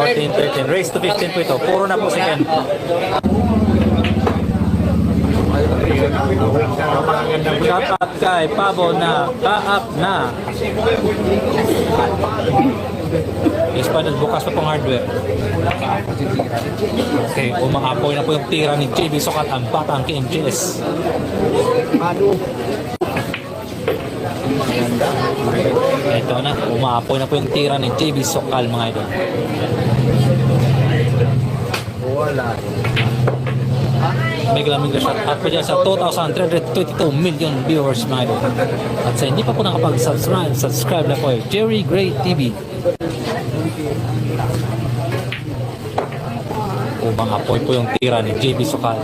14, 13. Race to 15 po ito. Puro na po second. Shout out kay Pabo na kaap na. Ispanod bukas pa pong hardware. Okay, umaapoy na po yung tira ni JB Sokal, ang batang KMGS. Ito na, umaapoy na po yung tira ni JB Sokal, mga idol. Mega shout out po dyan sa 2,322 million viewers, mga idol. At sa hindi pa po nakapag-subscribe, subscribe na po eh. Jerry Gray TV. Umaapoy po yung tira ni JB Sokal.